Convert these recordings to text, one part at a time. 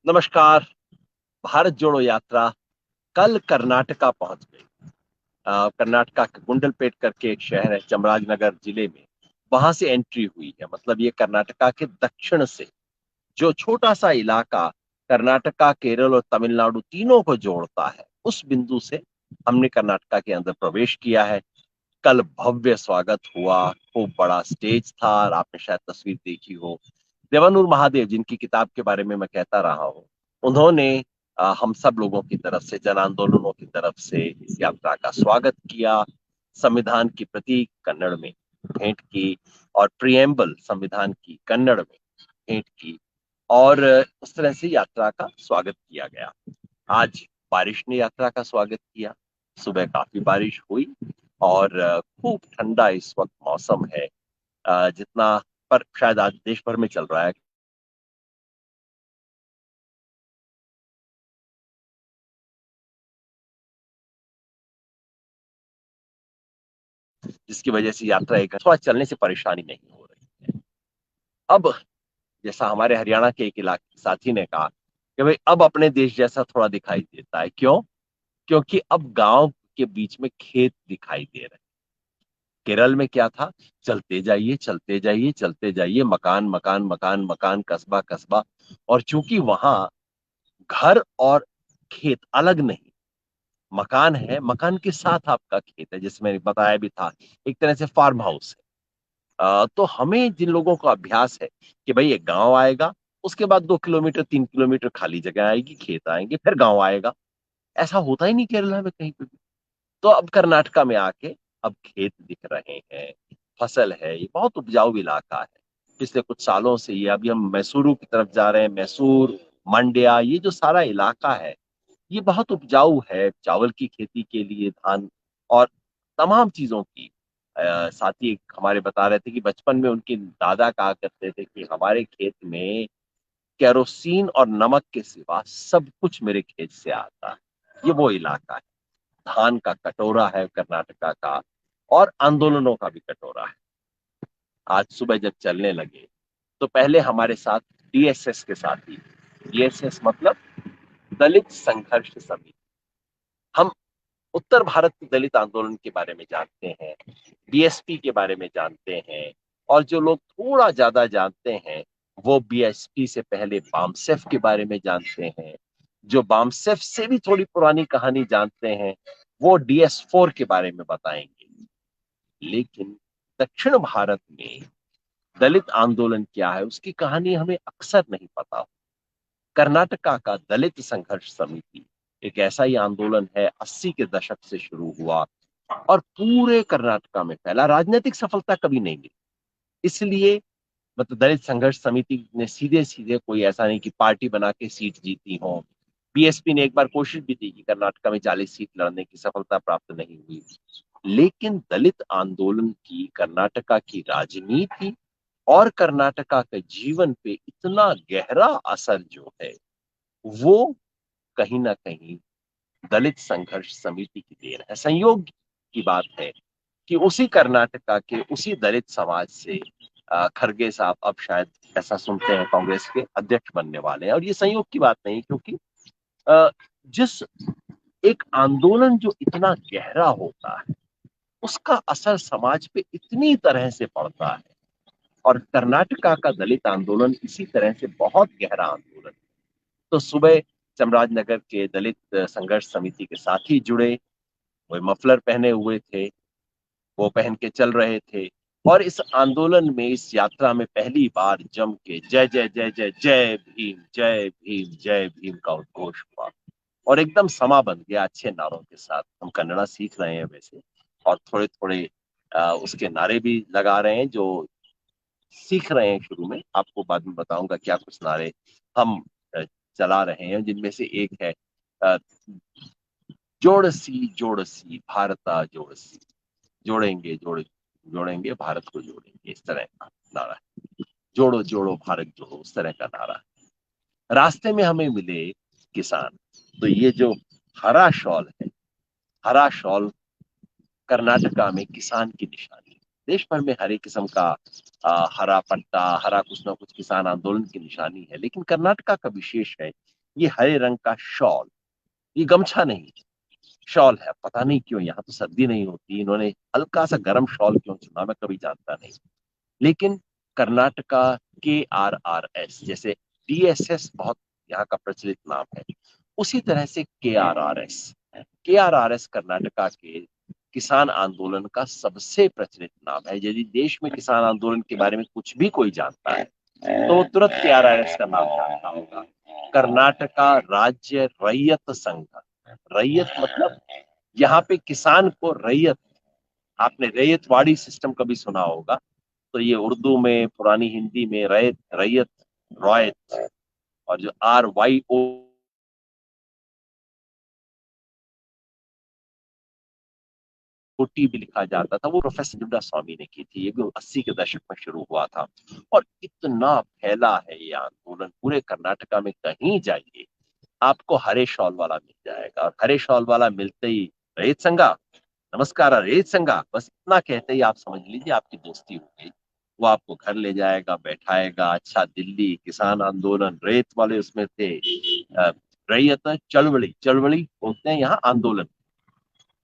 नमस्कार। भारत जोड़ो यात्रा कल कर्नाटका पहुंच गई। कर्नाटका के गुंडलपेट करके एक शहर है चामराजनगर जिले में। वहां से एंट्री हुई है। मतलब ये कर्नाटका के दक्षिण से जो छोटा सा इलाका कर्नाटका, केरल और तमिलनाडु तीनों को जोड़ता है, उस बिंदु से हमने कर्नाटका के अंदर प्रवेश किया है। कल भव्य स्वागत हुआ। खूब बड़ा स्टेज था और आपने शायद तस्वीर देखी हो। देवानूर महादेव, जिनकी किताब के बारे में मैं कहता रहा हूँ, उन्होंने हम सब लोगों की तरफ से, जन आंदोलनों की तरफ से इस यात्रा का स्वागत किया। संविधान की प्रति कन्नड़ में भेंट की और प्रियम्बल संविधान की कन्नड़ में भेंट की और उस तरह से यात्रा का स्वागत किया गया। आज बारिश ने यात्रा का स्वागत किया। सुबह काफी बारिश हुई और खूब ठंडा इस वक्त मौसम है। जितना पर शायद आज देश भर में चल रहा है, जिसकी वजह से यात्रा एक थोड़ा चलने से परेशानी नहीं हो रही है। अब जैसा हमारे हरियाणा के एक इलाके साथी ने कहा कि भाई अब अपने देश जैसा थोड़ा दिखाई देता है। क्यों? क्योंकि अब गांव के बीच में खेत दिखाई दे रहे हैं। केरल में क्या था? चलते जाइए, चलते जाइए, चलते जाइए, मकान मकान मकान मकान, कस्बा कस्बा। और चूंकि वहां घर और खेत अलग नहीं, मकान है, मकान के साथ आपका खेत है, जिसमें बताया भी था एक तरह से फार्म हाउस है। तो हमें जिन लोगों का अभ्यास है कि भाई एक गांव आएगा, उसके बाद 2 किलोमीटर 3 किलोमीटर खाली जगह आएगी, खेत आएंगे, फिर गांव आएगा, ऐसा होता ही नहीं केरला में कहीं पे भी। तो अब कर्नाटका में आके अब खेत दिख रहे हैं, फसल है, ये बहुत उपजाऊ इलाका है। पिछले कुछ सालों से ये, अभी हम मैसूरू की तरफ जा रहे हैं, मैसूर, मंड्या, ये जो सारा इलाका है ये बहुत उपजाऊ है चावल की खेती के लिए, धान और तमाम चीजों की। साथी एक हमारे बता रहे थे कि बचपन में उनके दादा कहा करते थे कि हमारे खेत में केरोसिन और नमक के सिवा सब कुछ मेरे खेत से आता है। ये वो इलाका है। धान का कटोरा है कर्नाटका का, और आंदोलनों का भी कटोरा है। आज सुबह जब चलने लगे तो पहले हमारे साथ डीएसएस के साथी, डीएसएस मतलब दलित संघर्ष समिति। हम उत्तर भारत के दलित आंदोलन के बारे में जानते हैं, बीएसपी के बारे में जानते हैं, और जो लोग थोड़ा ज्यादा जानते हैं वो बीएसपी से पहले बामसेफ के बारे में जानते हैं। जो बामसेफ से भी थोड़ी पुरानी कहानी जानते हैं वो डीएस4 के बारे में बताएंगे। लेकिन दक्षिण भारत में दलित आंदोलन क्या है उसकी कहानी हमें अक्सर नहीं पता। कर्नाटका का दलित संघर्ष समिति एक ऐसा ही आंदोलन है, 80 के दशक से शुरू हुआ और पूरे कर्नाटका में फैला। राजनीतिक सफलता कभी नहीं मिली, इसलिए मतलब दलित संघर्ष समिति ने सीधे सीधे कोई ऐसा नहीं कि पार्टी बना के सीट जीती हो। बीएसपी ने एक बार कोशिश भी की कि कर्नाटका में 40 सीट लड़ने की, सफलता प्राप्त नहीं हुई। लेकिन दलित आंदोलन की कर्नाटका की राजनीति और कर्नाटका के जीवन पे इतना गहरा असर जो है वो कहीं ना कहीं दलित संघर्ष समिति की देन है। संयोग की बात है कि उसी कर्नाटका के उसी दलित समाज से खरगे साहब अब शायद, ऐसा सुनते हैं, कांग्रेस के अध्यक्ष बनने वाले हैं। और ये संयोग की बात नहीं, क्योंकि अ, जिस एक आंदोलन जो इतना गहरा होता है उसका असर समाज पे इतनी तरह से पड़ता है। और कर्नाटका का दलित आंदोलन इसी तरह से बहुत गहरा आंदोलन। तो सुबह चामराजनगर के दलित संघर्ष समिति के साथी जुड़े। वो मफलर पहने हुए थे, वो पहन के चल रहे थे। और इस आंदोलन में, इस यात्रा में पहली बार जम के जय जय जय जय जय भीम, जय भीम, जय भीम का उद्घोष हुआ। और एकदम समा बन गया अच्छे नारों के साथ। हम कन्नड़ा सीख रहे हैं वैसे, और थोड़े थोड़े उसके नारे भी लगा रहे हैं, जो सीख रहे हैं शुरू में। आपको बाद में बताऊंगा क्या कुछ नारे हम अ, चला रहे हैं, जिनमें से एक है अ, जोड़सी भारता जोड़सी, जोड़ेंगे जोड़ेंगे भारत को जोड़ेंगे, इस तरह का नारा है। जोड़ो जोड़ो भारत जोड़ो, उस तरह का नारा है। रास्ते में हमें मिले किसान। तो ये जो हरा शॉल है, हरा शॉल कर्नाटका में किसान की निशानी है। देश भर में हर एक किस्म का हरा पट्टा, हरा कुछ ना कुछ किसान आंदोलन की निशानी है, लेकिन कर्नाटका का विशेष है ये हरे रंग का शॉल, ये गमछा नहीं, शॉल है। पता नहीं क्यों, यहाँ तो सर्दी नहीं होती, इन्होंने हल्का सा गर्म शॉल क्यों चुना, मैं कभी जानता नहीं। लेकिन कर्नाटका KRRS, जैसे DSS बहुत यहाँ का प्रचलित नाम है, उसी तरह से KRRS कर्नाटका के किसान आंदोलन का सबसे प्रचलित नाम है। यदि देश में किसान आंदोलन के बारे में कुछ भी कोई जानता है तो वो तुरंत KRRS का नाम जानता होगा। कर्नाटका राज्य रैयत संघ, रैयत मतलब यहाँ पे किसान को रैयत, आपने रैयतवाड़ी सिस्टम कभी सुना होगा, तो ये उर्दू में, पुरानी हिंदी में रैयत, रैयत, रॉयत, और जो RYO भी लिखा जाता था, वो प्रोफेसर जुड्डा स्वामी ने की थी। ये भी 80 के दशक में शुरू हुआ था। और इतना फैला है ये आंदोलन, पूरे कर्नाटका में कहीं जाइए आपको हरे शॉल वाला मिल जाएगा। और हरे शॉल वाला मिलते ही, रैयत संघा, नमस्कार रैयत संघा, बस इतना कहते ही आप समझ लीजिए आपकी दोस्ती हो गई। वो आपको घर ले जाएगा, बैठाएगा। अच्छा, दिल्ली किसान आंदोलन, रेत वाले उसमें थे, रैयत चळवळी, चळवळी बोलते हैं यहाँ आंदोलन,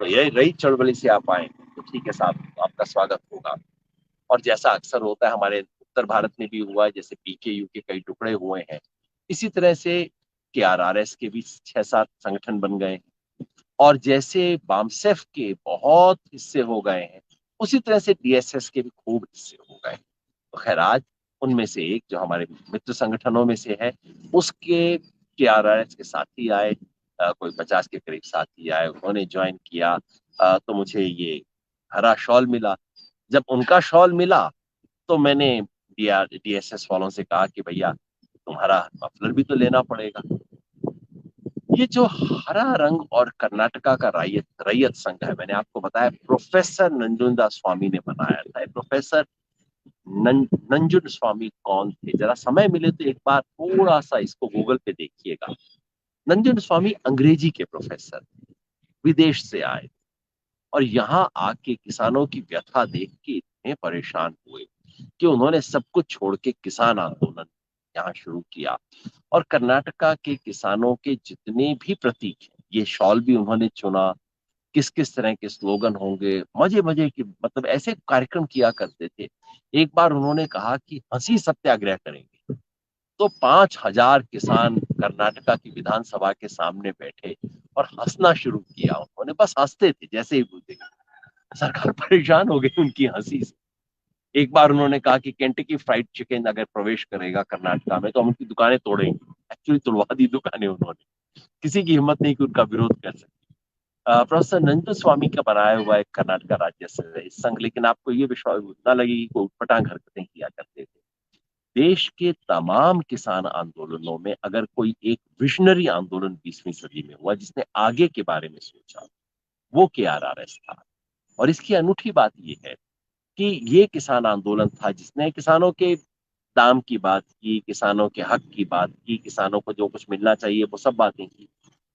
तो ये रई चळवळी से आप आए तो ठीक है साहब, आपका स्वागत होगा। और जैसा अक्सर होता है हमारे उत्तर भारत में भी हुआ है, जैसे PKU के कई टुकड़े हुए हैं, इसी तरह से KRRS के भी 6-7 संगठन बन गए। और जैसे बामसेफ के बहुत हिस्से हो गए हैं, उसी तरह से DSS के भी खूब हिस्से हो गए। तो खैर, आज उनमें से एक जो हमारे मित्र संगठनों में से है, उसके KRRS के साथी आए, कोई 50 के करीब साथी आए, उन्होंने ज्वाइन किया। तो मुझे ये हरा शॉल मिला। जब उनका शॉल मिला तो मैंने DSS वालों से कहा कि भैया तुम्हारा मफलर भी तो लेना पड़ेगा। ये जो हरा रंग और कर्नाटका का रैयत रैयत संघ है, मैंने आपको बताया प्रोफेसर नंजुंदा स्वामी ने बनाया था। प्रोफेसर नंजुन स्वामी कौन थे, जरा समय मिले तो एक बार थोड़ा सा इसको गूगल पे देखिएगा। नंजुन स्वामी अंग्रेजी के प्रोफेसर, विदेश से आए और यहाँ आके किसानों की व्यथा देख के इतने परेशान हुए कि उन्होंने सब कुछ छोड़ के किसान आंदोलन यहाँ शुरू किया। और कर्नाटका के किसानों के जितने भी प्रतीक हैं, ये शॉल भी उन्होंने चुना। किस किस तरह के स्लोगन होंगे, मजे मजे की, मतलब ऐसे कार्यक्रम किया करते थे। एक बार उन्होंने कहा कि हंसी सत्याग्रह करेंगे, तो 5,000 किसान कर्नाटका की विधानसभा के सामने बैठे और हंसना शुरू किया। उन्होंने बस हंसते थे, जैसे ही बोलते सरकार परेशान हो गई उनकी हंसी से। एक बार उन्होंने कहा कि केंटकी फ्राइड चिकन अगर प्रवेश करेगा कर्नाटका में तो हम उनकी दुकानें तोड़ेंगे। एक्चुअली तोड़वा दी दुकानें उन्होंने, किसी की हिम्मत नहीं कि उनका विरोध कर सके। प्रोफेसर नंदू स्वामी का बनाया हुआ एक कर्नाटका राज्य संघ, लेकिन आपको ये विश्वास न लगे कि कोई उटपटांग हरकतें किया करते थे। देश के तमाम किसान आंदोलनों में अगर कोई एक विजनरी आंदोलन 20वीं सदी में हुआ जिसने आगे के बारे में सोचा, वो KRRS था। और इसकी अनूठी बात यह है कि ये किसान आंदोलन था जिसने किसानों के दाम की बात की, किसानों के हक की बात की, किसानों को जो कुछ मिलना चाहिए वो सब बातें की।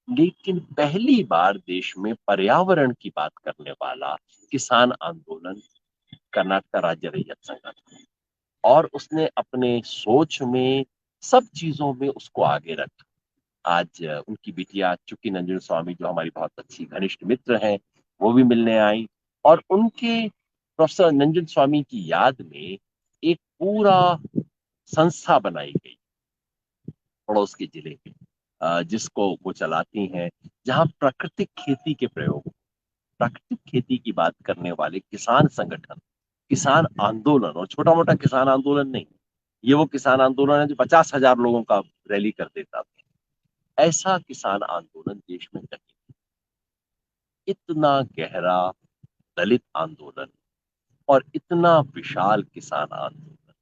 लेकिन पहली बार देश में पर्यावरण की बात करने वाला किसान आंदोलन कर्नाटक राज्य रैयत संघ था। और उसने अपने सोच में, सब चीजों में उसको आगे रखा। आज उनकी बिटिया चुक्की नंजुन स्वामी, जो हमारी बहुत अच्छी घनिष्ठ मित्र हैं, वो भी मिलने आई। और उनके, प्रोफेसर नंजुन स्वामी की याद में एक पूरा संस्था बनाई गई पड़ोस के जिले में, जिसको वो चलाती हैं, जहां प्राकृतिक खेती के प्रयोग, प्राकृतिक खेती की बात करने वाले किसान संगठन, किसान आंदोलन, और छोटा मोटा किसान आंदोलन नहीं, ये वो किसान आंदोलन है जो 50,000 लोगों का रैली कर देता था। ऐसा किसान आंदोलन देश में कहीं, इतना गहरा दलित आंदोलन और इतना विशाल किसान आंदोलन।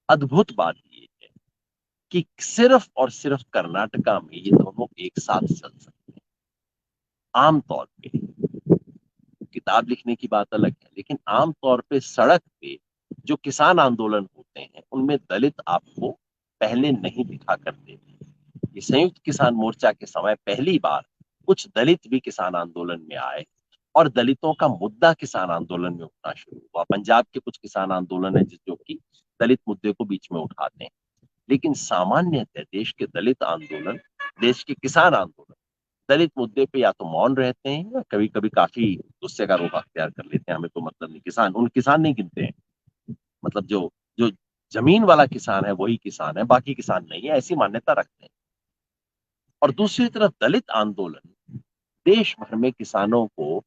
अद्भुत बात ये है कि सिर्फ और सिर्फ कर्नाटका में ये दोनों एक साथ चल सकते हैं। आमतौर पे किताब लिखने की बात अलग है, लेकिन आमतौर पे सड़क पे जो किसान आंदोलन होते हैं उनमें दलित आपको पहले नहीं दिखा करते थे। ये संयुक्त किसान मोर्चा के समय पहली बार कुछ दलित भी किसान आंदोलन में आए और दलितों का मुद्दा किसान आंदोलन में उठना शुरू हुआ। पंजाब के कुछ किसान आंदोलन है जो कि दलित मुद्दे को बीच में उठाते हैं, लेकिन सामान्यतः देश के दलित आंदोलन देश के किसान आंदोलन दलित मुद्दे पे या तो मौन रहते हैं या कभी कभी काफी गुस्से का रूप अख्तियार कर लेते हैं, हमें तो मतलब नहीं, किसान उन किसान नहीं गिनते हैं, मतलब जो जो जमीन वाला किसान है वही किसान है, बाकी किसान नहीं है, ऐसी मान्यता रखते हैं। और दूसरी तरफ दलित आंदोलन देश भर में किसानों को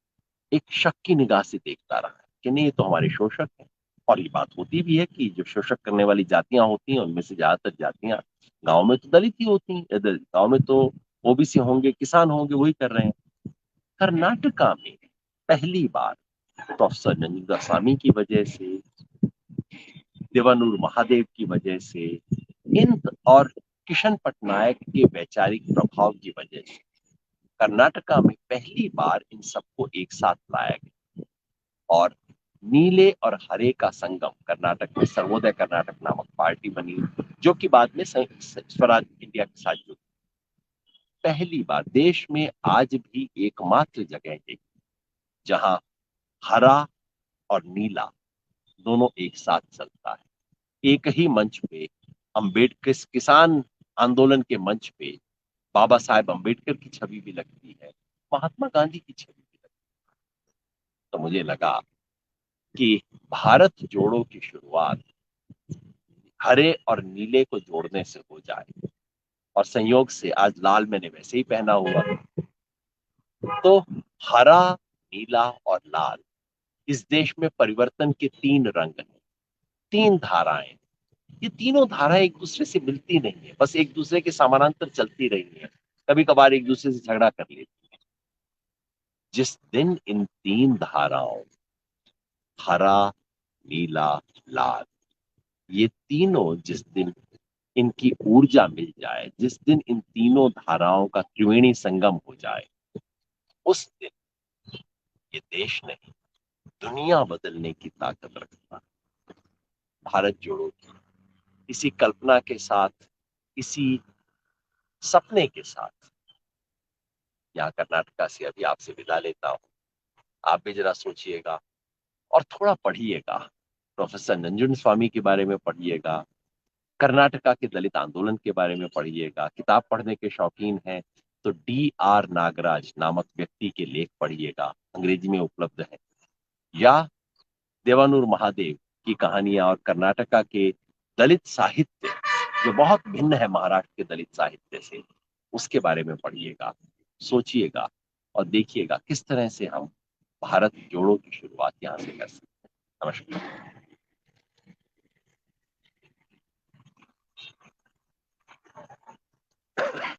एक शक की निगाह से देखता रहा है कि नहीं, ये तो हमारे शोषक हैं। और ये बात होती भी है कि जो शोषक करने वाली जातियां होती हैं उनमें से ज्यादातर जातियां गांव में तो दलित ही होती हैं, गांव में तो ओबीसी होंगे, किसान होंगे, वही कर रहे हैं। कर्नाटका में पहली बार प्रोफेसर नंजुंडस्वामी की वजह से, देवानूर महादेव की वजह से, इन और किशन पटनायक के वैचारिक प्रभाव की वजह से कर्नाटका में पहली बार इन सबको एक साथ लाया गया और नीले और हरे का संगम कर्नाटक में सर्वोदय कर्नाटक नामक पार्टी बनी, जो कि बाद में स्वराज इंडिया के साथ जुड़ी। पहली बार देश में आज भी एकमात्र जगह है जहां हरा और नीला दोनों एक साथ चलता है। एक ही मंच पे अंबेडकर किसान आंदोलन के मंच पे बाबा साहेब अंबेडकर की छवि भी लगती है, महात्मा गांधी की छवि भी लगती है। तो मुझे लगा कि भारत जोड़ो की शुरुआत हरे और नीले को जोड़ने से हो जाए, और संयोग से आज लाल मैंने वैसे ही पहना हुआ, तो हरा, नीला और लाल इस देश में परिवर्तन के तीन रंग हैं, तीन धाराएं। ये तीनों धाराएं एक दूसरे से मिलती नहीं है, बस एक दूसरे के समानांतर चलती रही है, कभी कभार एक दूसरे से झगड़ा कर लेती है। जिस दिन इन तीन धाराओं हरा, नीला, लाल, ये तीनों जिस दिन इनकी ऊर्जा मिल जाए, जिस दिन इन तीनों धाराओं का त्रिवेणी संगम हो जाए, उस दिन ये देश नहीं, दुनिया बदलने की ताकत रखता है। भारत जोड़ो की इसी कल्पना के साथ, इसी सपने के साथ यहाँ कर्नाटका से अभी आपसे विदा लेता हूँ। आप भी जरा सोचिएगा और थोड़ा पढ़िएगा, प्रोफेसर नंजुंडस्वामी के बारे में पढ़िएगा, कर्नाटका के दलित आंदोलन के बारे में पढ़िएगा। किताब पढ़ने के शौकीन हैं तो D.R. नागराज नामक व्यक्ति के लेख पढ़िएगा, अंग्रेजी में उपलब्ध है। या देवानूर महादेव की कहानियां और कर्नाटका के दलित साहित्य, जो बहुत भिन्न है महाराष्ट्र के दलित साहित्य से, उसके बारे में पढ़िएगा, सोचिएगा और देखिएगा किस तरह से हम भारत जोड़ो की शुरुआत यहाँ से कर सकते हैं। नमस्कार।